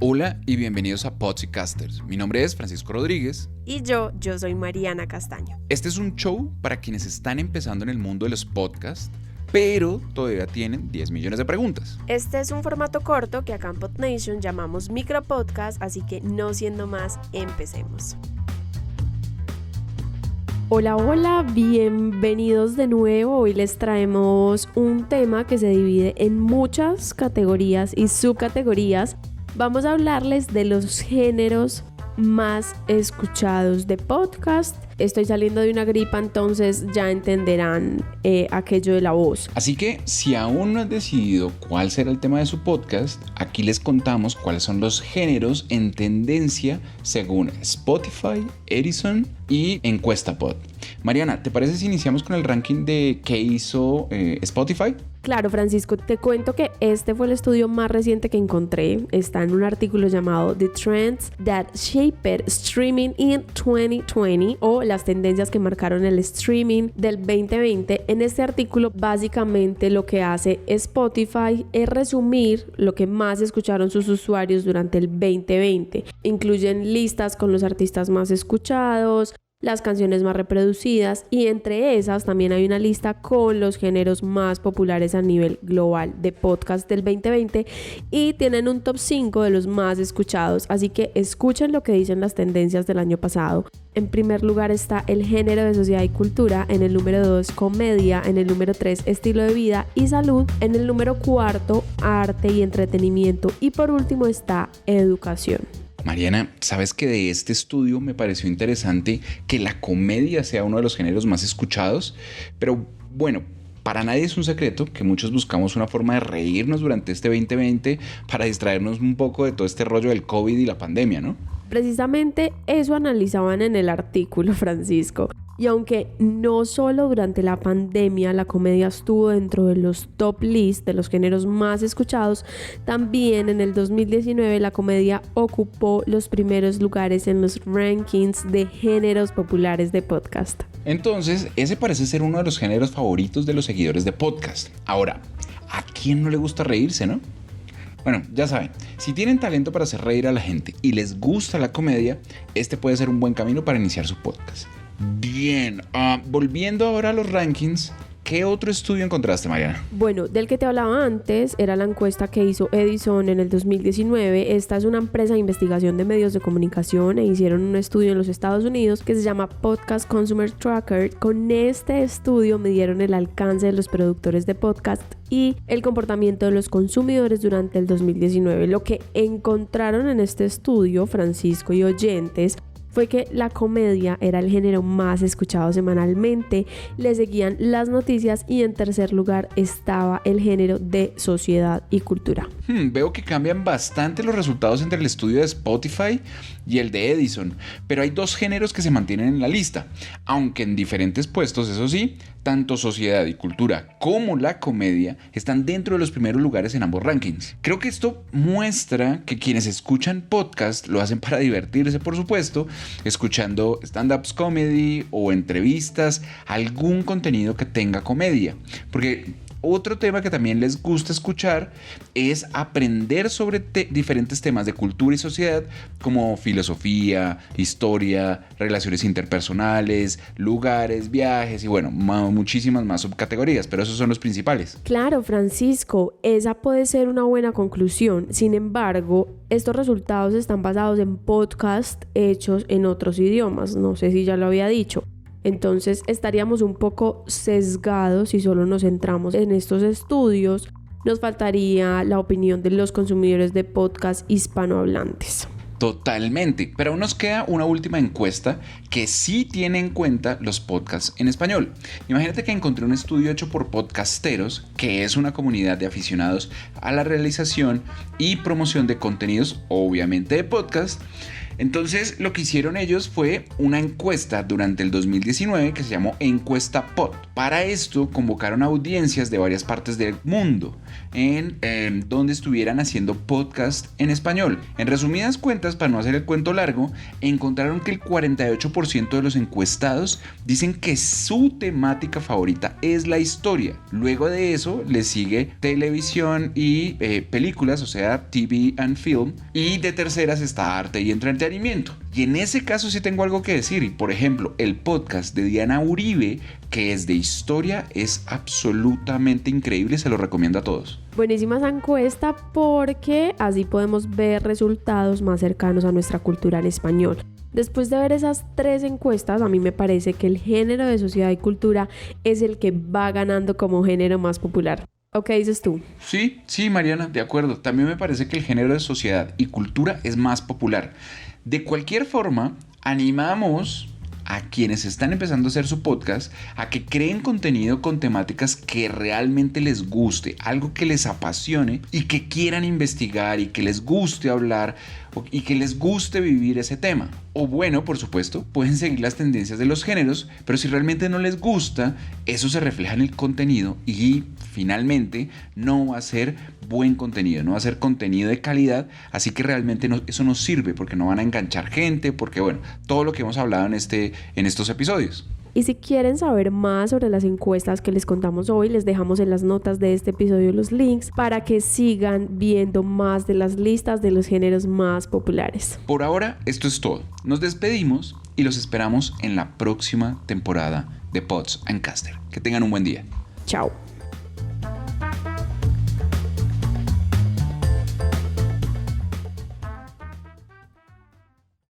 Hola y bienvenidos a Podcasters. Mi nombre es Francisco Rodríguez. Y yo soy Mariana Castaño. Este es un show para quienes están empezando en el mundo de los podcasts, pero todavía tienen 10 millones de preguntas. Este es un formato corto que acá en PodNation llamamos micropodcast, así que no siendo más, empecemos. Hola, bienvenidos de nuevo. Hoy les traemos un tema que se divide en muchas categorías y subcategorías. Vamos a hablarles de los géneros más escuchados de podcast. Estoy saliendo de una gripa, entonces ya entenderán aquello de la voz. Así que si aún no han decidido cuál será el tema de su podcast, aquí les contamos cuáles son los géneros en tendencia según Spotify, Edison y EncuestaPod. Mariana, ¿te parece si iniciamos con el ranking de qué hizo Spotify? Claro, Francisco, te cuento que este fue el estudio más reciente que encontré. Está en un artículo llamado The Trends That Shaped Streaming in 2020 o las tendencias que marcaron el streaming del 2020. En este artículo, básicamente lo que hace Spotify es resumir lo que más escucharon sus usuarios durante el 2020. Incluyen listas con los artistas más escuchados, las canciones más reproducidas y entre esas también hay una lista con los géneros más populares a nivel global de podcast del 2020 y tienen un top 5 de los más escuchados, así que escuchen lo que dicen las tendencias del año pasado. En primer lugar está el género de sociedad y cultura, en el número 2 comedia, en el número 3 estilo de vida y salud, en el número 4 arte y entretenimiento y por último está educación. Mariana, ¿sabes que de este estudio me pareció interesante que la comedia sea uno de los géneros más escuchados? Pero bueno, para nadie es un secreto que muchos buscamos una forma de reírnos durante este 2020 para distraernos un poco de todo este rollo del COVID y la pandemia, ¿no? Precisamente eso analizaban en el artículo, Francisco. Y aunque no solo durante la pandemia la comedia estuvo dentro de los top list de los géneros más escuchados, también en el 2019 la comedia ocupó los primeros lugares en los rankings de géneros populares de podcast. Entonces, ese parece ser uno de los géneros favoritos de los seguidores de podcast. Ahora, ¿a quién no le gusta reírse, no? Bueno, ya saben, si tienen talento para hacer reír a la gente y les gusta la comedia, este puede ser un buen camino para iniciar su podcast. Bien, volviendo ahora a los rankings, ¿qué otro estudio encontraste, Mariana? Bueno, del que te hablaba antes era la encuesta que hizo Edison en el 2019. Esta es una empresa de investigación de medios de comunicación e hicieron un estudio en los Estados Unidos que se llama Podcast Consumer Tracker. Con este estudio midieron el alcance de los productores de podcast y el comportamiento de los consumidores durante el 2019. Lo que encontraron en este estudio, Francisco y oyentes, fue que la comedia era el género más escuchado semanalmente, le seguían las noticias y en tercer lugar estaba el género de sociedad y cultura. Veo que cambian bastante los resultados entre el estudio de Spotify y el de Edison, pero hay dos géneros que se mantienen en la lista, aunque en diferentes puestos, eso sí. Tanto sociedad y cultura como la comedia están dentro de los primeros lugares en ambos rankings. Creo que esto muestra que quienes escuchan podcast lo hacen para divertirse, por supuesto, escuchando stand-ups comedy o entrevistas, algún contenido que tenga comedia. Porque otro tema que también les gusta escuchar es aprender sobre diferentes temas de cultura y sociedad como filosofía, historia, relaciones interpersonales, lugares, viajes y bueno, muchísimas más subcategorías, pero esos son los principales. Claro, Francisco, esa puede ser una buena conclusión. Sin embargo, estos resultados están basados en podcasts hechos en otros idiomas. No sé si ya lo había dicho. Entonces estaríamos un poco sesgados si solo nos centramos en estos estudios. Nos faltaría la opinión de los consumidores de podcast hispanohablantes. Totalmente, pero aún nos queda una última encuesta que sí tiene en cuenta los podcasts en español. Imagínate que encontré un estudio hecho por Podcasteros, que es una comunidad de aficionados a la realización y promoción de contenidos, obviamente de podcast. Entonces lo que hicieron ellos fue una encuesta durante el 2019 que se llamó Encuesta Pod. Para esto convocaron audiencias de varias partes del mundo en donde estuvieran haciendo podcast en español. En resumidas cuentas, para no hacer el cuento largo, encontraron que el 48% de los encuestados dicen que su temática favorita es la historia. Luego de eso le sigue televisión y películas, o sea, TV and film, y de terceras está arte y entretenimiento. Y en ese caso sí tengo algo que decir. Y por ejemplo, el podcast de Diana Uribe, que es de historia, es absolutamente increíble, se lo recomiendo a todos. Buenísima esa encuesta porque así podemos ver resultados más cercanos a nuestra cultura en español. Después de ver esas 3 encuestas, a mí me parece que el género de sociedad y cultura es el que va ganando como género más popular. ¿O qué dices tú? Sí, Mariana, de acuerdo. También me parece que el género de sociedad y cultura es más popular. De cualquier forma, animamos a quienes están empezando a hacer su podcast a que creen contenido con temáticas que realmente les guste, algo que les apasione y que quieran investigar y que les guste hablar y que les guste vivir ese tema. O bueno, por supuesto, pueden seguir las tendencias de los géneros, pero si realmente no les gusta, eso se refleja en el contenido y finalmente no va a ser buen contenido, no va a ser contenido de calidad, así que realmente eso no sirve porque no van a enganchar gente, porque bueno, todo lo que hemos hablado en estos episodios. Y si quieren saber más sobre las encuestas que les contamos hoy, les dejamos en las notas de este episodio los links para que sigan viendo más de las listas de los géneros más populares. Por ahora, esto es todo. Nos despedimos y los esperamos en la próxima temporada de Pods and Caster. Que tengan un buen día. Chao.